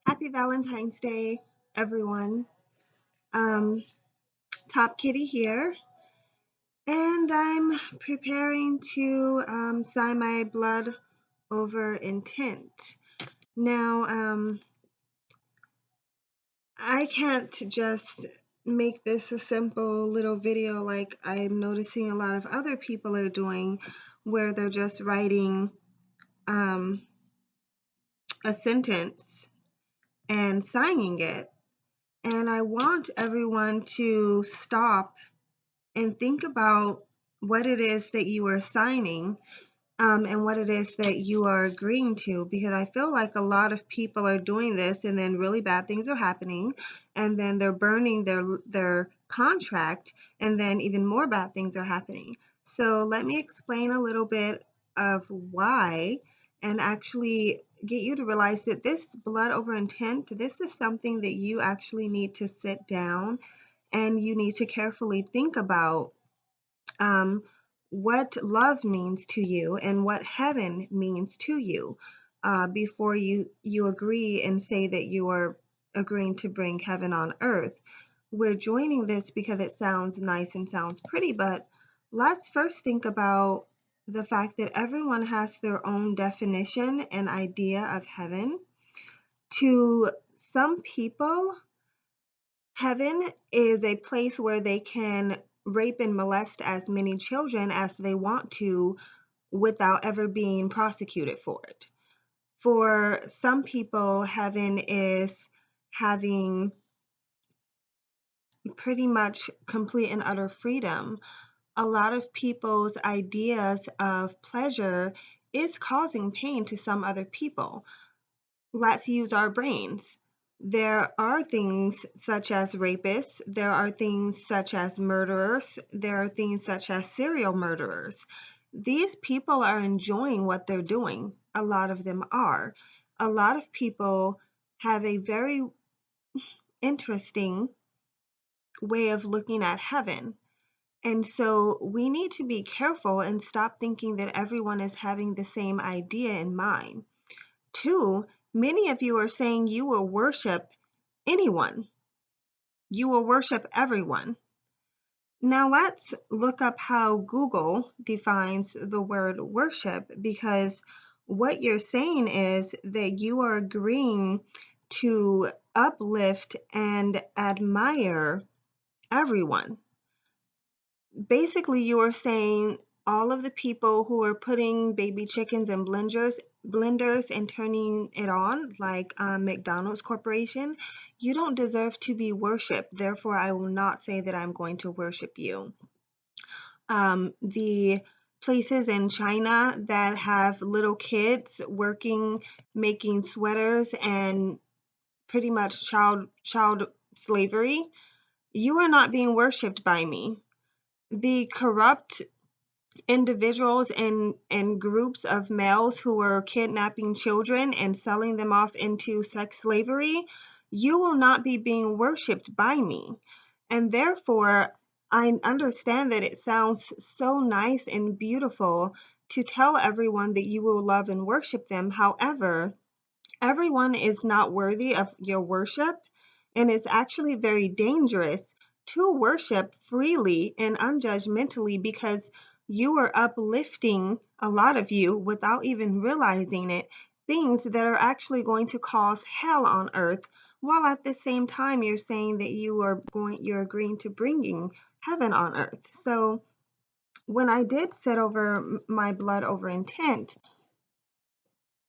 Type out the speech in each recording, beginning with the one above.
Happy Valentine's Day, everyone. Um, Top Kitty here, and I'm preparing to sign my blood over intent. Now, I can't just make this a simple little video like I'm noticing a lot of other people are doing, where they're just writing um, a sentence and signing it. And I want everyone to stop and think about what it is that you are signing, and what it is that you are agreeing to, because I feel like a lot of people are doing this and then really bad things are happening, and then they're burning their contract, and then even more bad things are happening. So let me explain a little bit of why, and actually get you to realize that this blood over intent, this is something that you actually need to sit down and you need to carefully think about, um, what love means to you and what heaven means to you, before you agree and say that you are agreeing to bring heaven on earth. We're joining this because it sounds nice and sounds pretty, but let's first think about the fact that everyone has their own definition and idea of heaven. To some people, heaven is a place where they can rape and molest as many children as they want to without ever being prosecuted for it. For some people, heaven is having pretty much complete and utter freedom. A lot of people's ideas of pleasure is causing pain to some other people. Let's use our brains. There are things such as rapists, there are things such as murderers, there are things such as serial murderers. These people are enjoying what they're doing. A lot of them are. A lot of people have a very interesting way of looking at heaven. And so we need to be careful and stop thinking that everyone is having the same idea in mind. Two, many of you are saying you will worship anyone. You will worship everyone. Now let's look up how Google defines the word worship, because what you're saying is that you are agreeing to uplift and admire everyone. Basically, you are saying all of the people who are putting baby chickens in blenders and turning it on, like McDonald's Corporation, you don't deserve to be worshipped. Therefore, I will not say that I'm going to worship you. The places in China that have little kids working, making sweaters and pretty much child slavery, you are not being worshipped by me. The corrupt individuals and groups of males who are kidnapping children and selling them off into sex slavery, you will not be being worshipped by me. And therefore, I understand that it sounds so nice and beautiful to tell everyone that you will love and worship them. However, everyone is not worthy of your worship, and it's actually very dangerous to worship freely and unjudgmentally, because you are uplifting, a lot of you, without even realizing it, things that are actually going to cause hell on earth, while at the same time you're saying that you're agreeing to bringing heaven on earth. So when I did set over my blood over intent,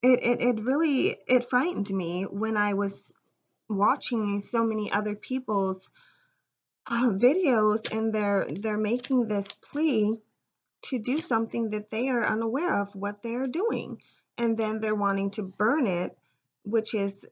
it really it frightened me when I was watching so many other people's videos, and they're making this plea to do something that they are unaware of what they're doing, and then they're wanting to burn it, which is,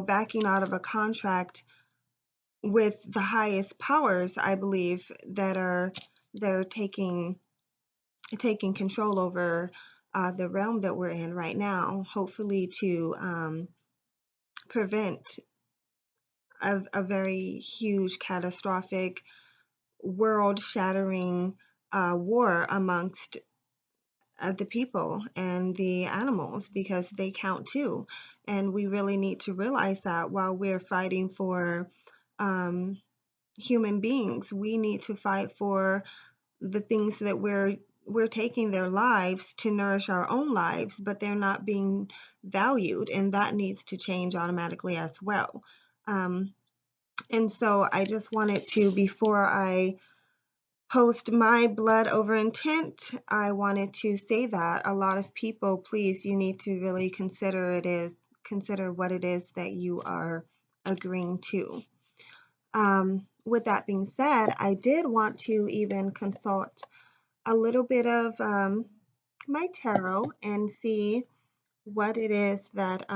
backing out of a contract with the highest powers, I believe, that are taking control over the realm that we're in right now, hopefully to prevent a very huge, catastrophic, world-shattering war amongst the people and the animals, because they count too. And we really need to realize that while we're fighting for um, human beings, we need to fight for the things that we're taking their lives to nourish our own lives, but they're not being valued, and that needs to change automatically as well. Um, and so I just wanted to, before I post my blood over intent, I wanted to say that a lot of people, please, you need to really consider what it is that you are agreeing to. With that being said, I did want to even consult a little bit of my tarot and see what it is that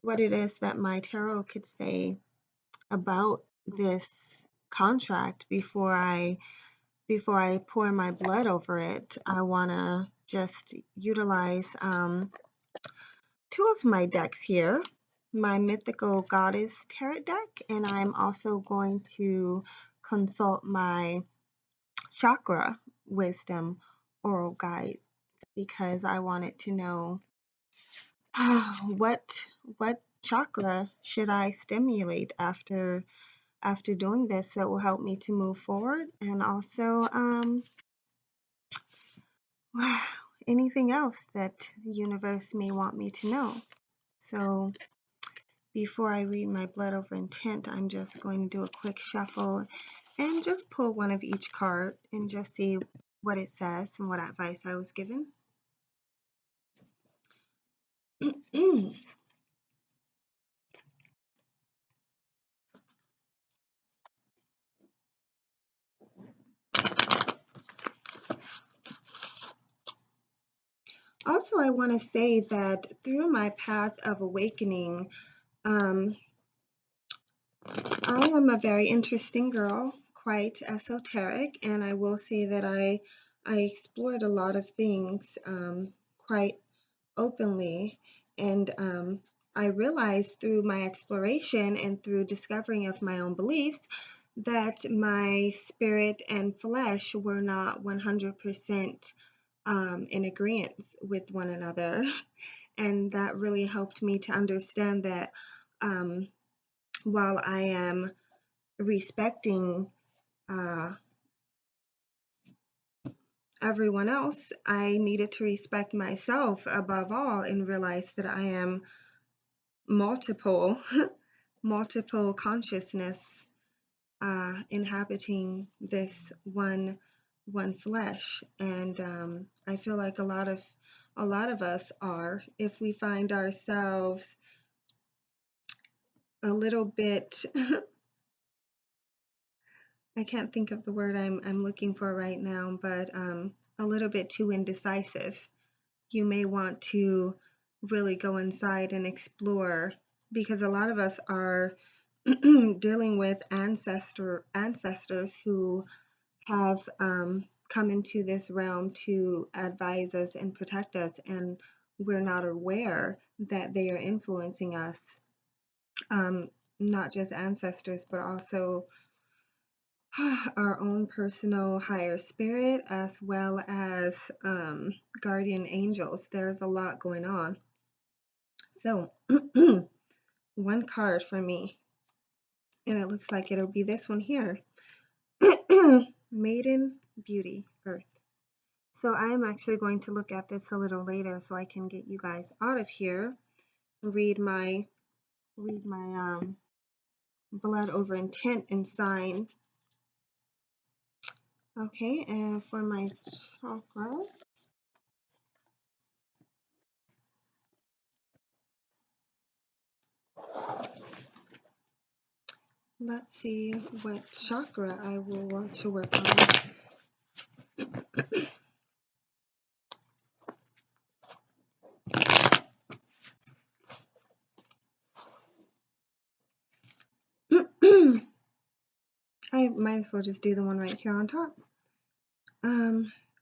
my tarot could say about this contract before I pour my blood over it. I want to just utilize two of my decks here, my Mythical Goddess Tarot deck, and I'm also going to consult my Chakra Wisdom Oral Guide, because I wanted to know what chakra should I stimulate after doing this that will help me to move forward, and also anything else that the universe may want me to know. So before I read my blood over intent, I'm just going to do a quick shuffle and just pull one of each card and just see what it says and what advice I was given. Also, I want to say that through my path of awakening, I am a very interesting girl, quite esoteric, and I will say that I explored a lot of things quite openly, and I realized through my exploration and through discovering of my own beliefs that my spirit and flesh were not 100% in agreement with one another. And that really helped me to understand that um, while I am respecting uh, everyone else, I needed to respect myself above all and realize that I am multiple, multiple consciousness inhabiting this one flesh. And I feel like a lot of us are, if we find ourselves a little bit I can't think of the word I'm looking for right now, but a little bit too indecisive. You may want to really go inside and explore, because a lot of us are dealing with ancestors who have come into this realm to advise us and protect us, and we're not aware that they are influencing us. Not just ancestors, but also our own personal higher spirit, as well as guardian angels. There's a lot going on. So, one card for me, and it looks like it'll be this one here. Maiden Beauty Earth. So I am actually going to look at this a little later so I can get you guys out of here. Read my blood over intent and sign. Okay, and for my chakras, let's see what chakra I will want to work on. I might as well just do the one right here on top.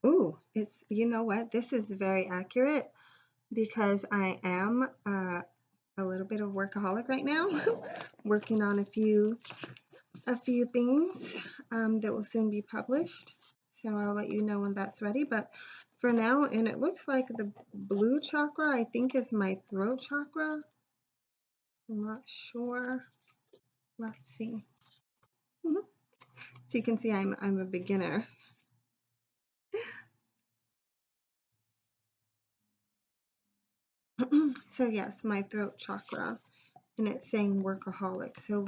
Ooh, it's, you know what? This is very accurate because I am a little bit of workaholic right now, working on a few things that will soon be published. So I'll let you know when that's ready. But for now, and it looks like the blue chakra, I think is my throat chakra. I'm not sure. Let's see. Mhm. So you can see I'm a beginner. So yes, my throat chakra, and it's saying workaholic. So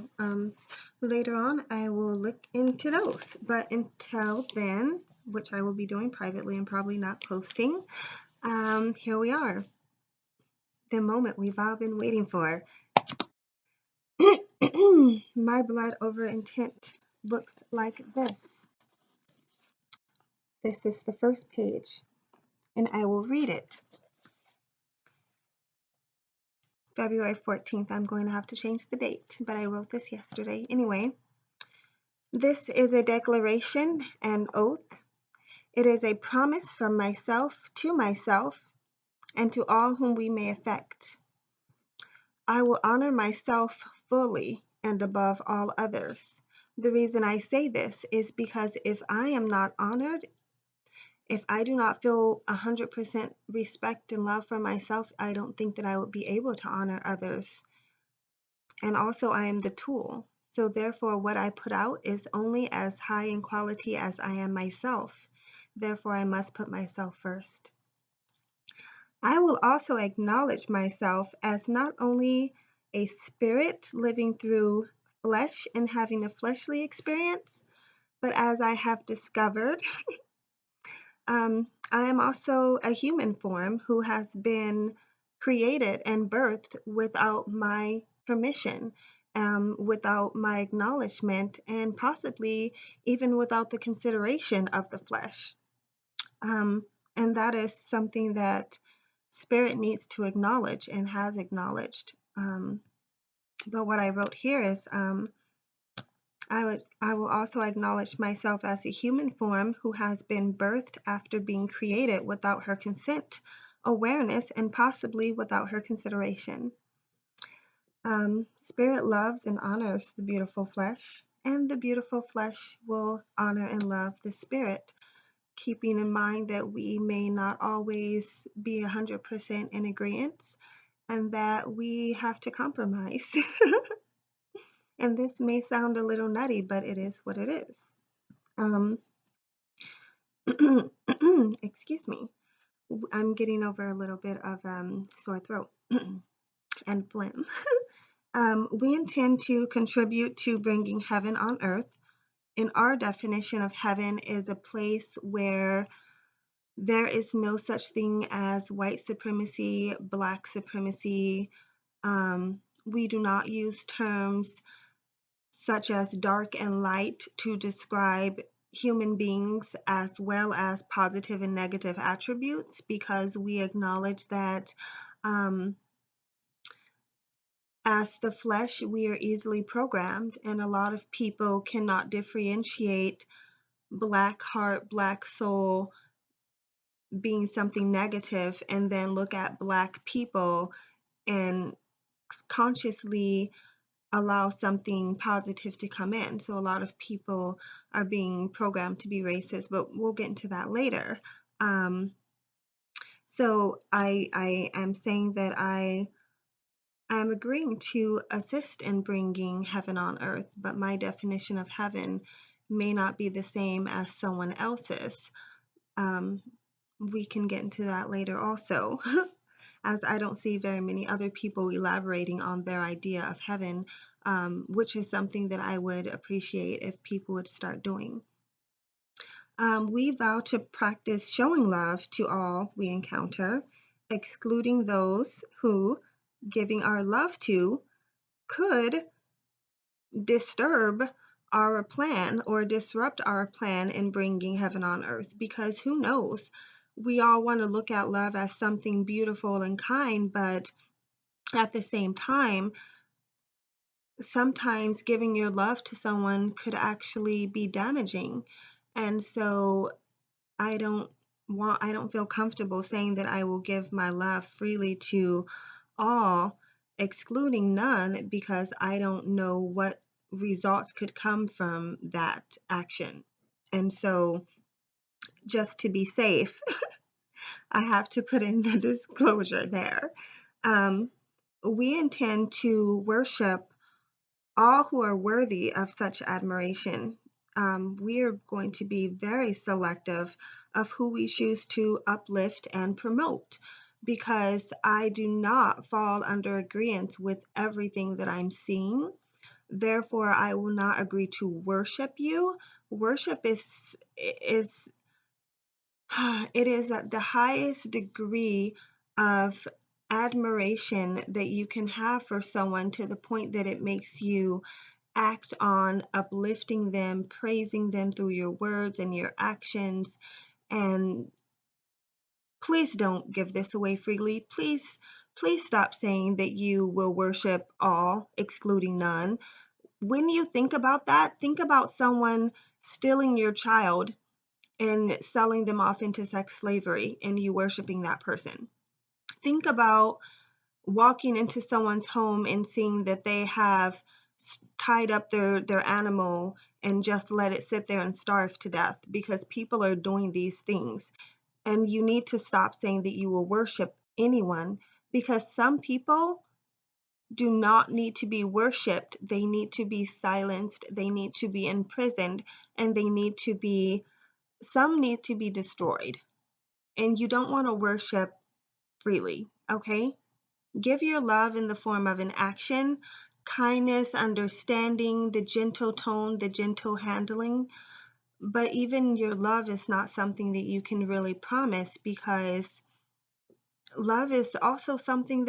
later on, I will look into those. But until then, which I will be doing privately and probably not posting, here we are, the moment we've all been waiting for. My blood over intent looks like this. This is the first page, and I will read it. February 14th. I'm going to have to change the date, but I wrote this yesterday. Anyway, this is a declaration and oath. It is a promise from myself and to all whom we may affect. I will honor myself fully and above all others. The reason I say this is because if I am not honored, if I do not feel 100% respect and love for myself, I don't think that I would be able to honor others. And also, I am the tool. So therefore, what I put out is only as high in quality as I am myself. Therefore, I must put myself first. I will also acknowledge myself as not only a spirit living through flesh and having a fleshly experience, but as I have discovered, I am also a human form who has been created and birthed without my permission, without my acknowledgement, and possibly even without the consideration of the flesh. And that is something that spirit needs to acknowledge and has acknowledged. But what I wrote here is I will also acknowledge myself as a human form who has been birthed after being created without her consent, awareness, and possibly without her consideration. Spirit loves and honors the beautiful flesh, and the beautiful flesh will honor and love the spirit, keeping in mind that we may not always be 100% in agreement and that we have to compromise. And this may sound a little nutty, but it is what it is. Um, excuse me. I'm getting over a little bit of sore throat and phlegm. We intend to contribute to bringing heaven on earth. In our definition of heaven is a place where there is no such thing as white supremacy, black supremacy. We do not use terms such as dark and light to describe human beings as well as positive and negative attributes, because we acknowledge that as the flesh, we are easily programmed, and a lot of people cannot differentiate black heart, black soul being something negative, and then look at black people and consciously allow something positive to come in. So a lot of people are being programmed to be racist, but we'll get into that later. So I am saying that I am agreeing to assist in bringing heaven on earth, but my definition of heaven may not be the same as someone else's. We can get into that later also, as I don't see very many other people elaborating on their idea of heaven, which is something that I would appreciate if people would start doing. We vow to practice showing love to all we encounter, excluding those who, giving our love to, could disturb our plan or disrupt our plan in bringing heaven on earth. Because who knows? We all want to look at love as something beautiful and kind, but at the same time, sometimes giving your love to someone could actually be damaging. And so I don't feel comfortable saying that I will give my love freely to all, excluding none, because I don't know what results could come from that action. And so just to be safe, I have to put in the disclosure there. Um, we intend to worship all who are worthy of such admiration. We are going to be very selective of who we choose to uplift and promote, because I do not fall under agreement with everything that I'm seeing. Therefore, I will not agree to worship you. Worship is it is at the highest degree of admiration that you can have for someone, to the point that it makes you act on uplifting them, praising them through your words and your actions. And please don't give this away freely. Please stop saying that you will worship all, excluding none. When you think about that, think about someone stealing your child and selling them off into sex slavery and you worshiping that person. Think about walking into someone's home and seeing that they have tied up their animal and just let it sit there and starve to death, because people are doing these things. And you need to stop saying that you will worship anyone, because some people do not need to be worshiped. They need to be silenced, they need to be imprisoned, and some need to be destroyed. And you don't want to worship freely, okay? Give your love in the form of an action, kindness, understanding, the gentle tone, the gentle handling. But even your love is not something that you can really promise, because love is also something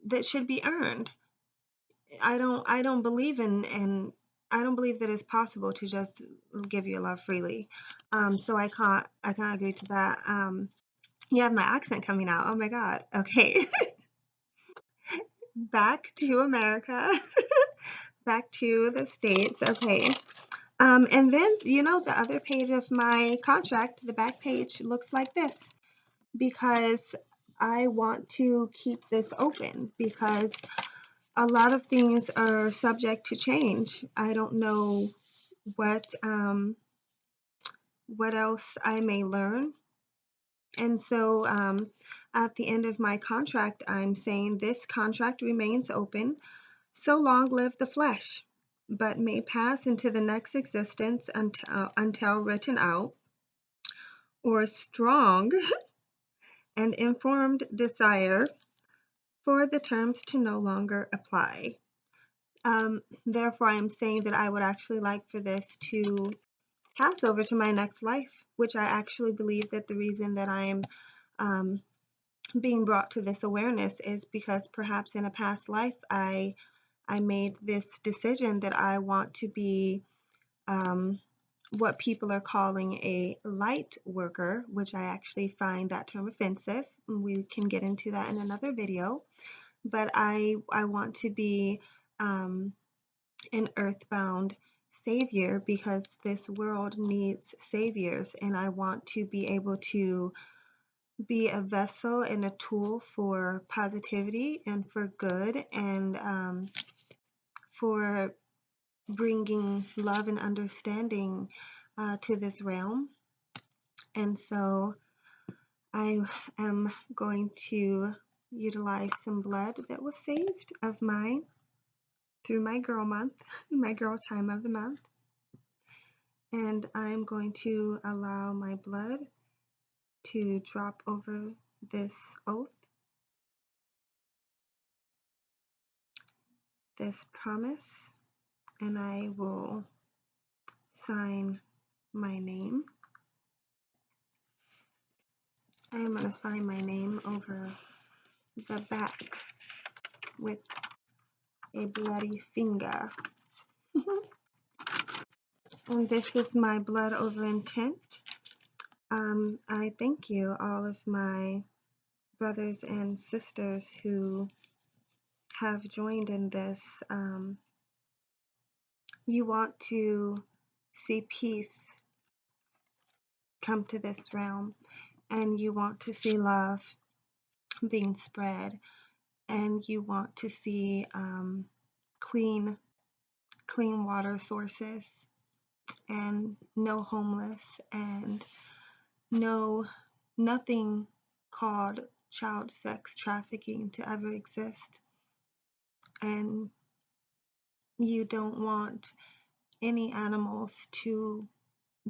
that should be earned. I don't believe in I don't believe that it's possible to just give your love freely. So I can't agree to that. You have my accent coming out. Oh my God. Okay. Back to America. Back to the States. Okay. And then, the other page of my contract, the back page, looks like this, because I want to keep this open, because a lot of things are subject to change. I don't know what else I may learn. And so at the end of my contract, I'm saying this contract remains open. So long live the flesh, but may pass into the next existence until written out, or strong and informed desire for the terms to no longer apply. Therefore, I am saying that I would actually like for this to pass over to my next life, which I actually believe that the reason that I'm um, being brought to this awareness is because perhaps in a past life I made this decision that I want to be what people are calling a light worker, which I actually find that term offensive. We can get into that in another video. But I want to be an earthbound savior, because this world needs saviors, and I want to be able to be a vessel and a tool for positivity and for good, and for bringing love and understanding to this realm. And so I am going to utilize some blood that was saved of mine through my girl month, my girl time of the month. And I'm going to allow my blood to drop over this oath, this promise, and I will sign my name. I am going to sign my name over the back with a bloody finger. And this is my blood over intent. I thank you, all of my brothers and sisters who have joined in this. You want to see peace come to this realm, and you want to see love being spread, and you want to see clean water sources, and no homeless, and no, nothing called child sex trafficking to ever exist. And you don't want any animals to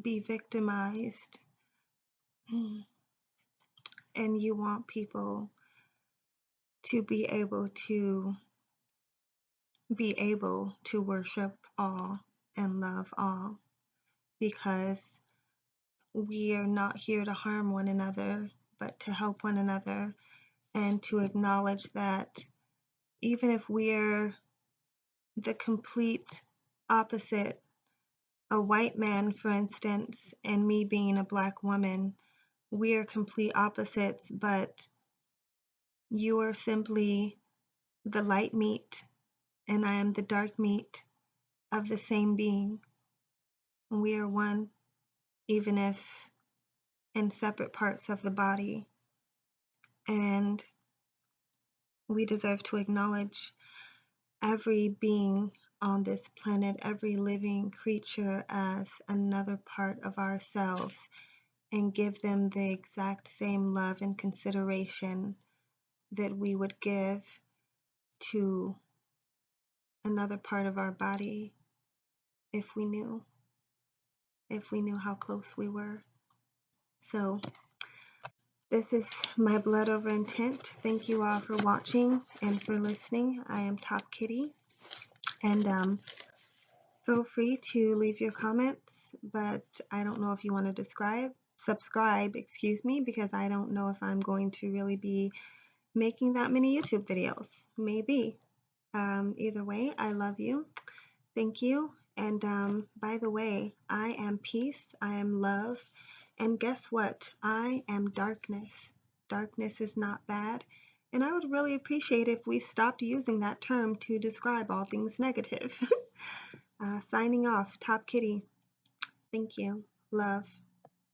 be victimized. And you want people to be able to worship all and love all, because we are not here to harm one another, but to help one another, and to acknowledge that even if we're the complete opposite, a white man, for instance, and me being a black woman, we are complete opposites, but you are simply the light meat and I am the dark meat of the same being. We are one, even if in separate parts of the body. And we deserve to acknowledge every being on this planet, every living creature, as another part of ourselves, and give them the exact same love and consideration that we would give to another part of our body if we knew how close we were. So this is my blood over intent. Thank you all for watching and for listening. I am Top Kitty, and feel free to leave your comments, but I don't know if you want to subscribe, excuse me, because I don't know if I'm going to really be making that many YouTube videos. Maybe. Either way, I love you. Thank you. And by the way, I am peace, I am love, and guess what? I am darkness. Darkness is not bad, and I would really appreciate if we stopped using that term to describe all things negative. Signing off, Top Kitty. Thank you. Love.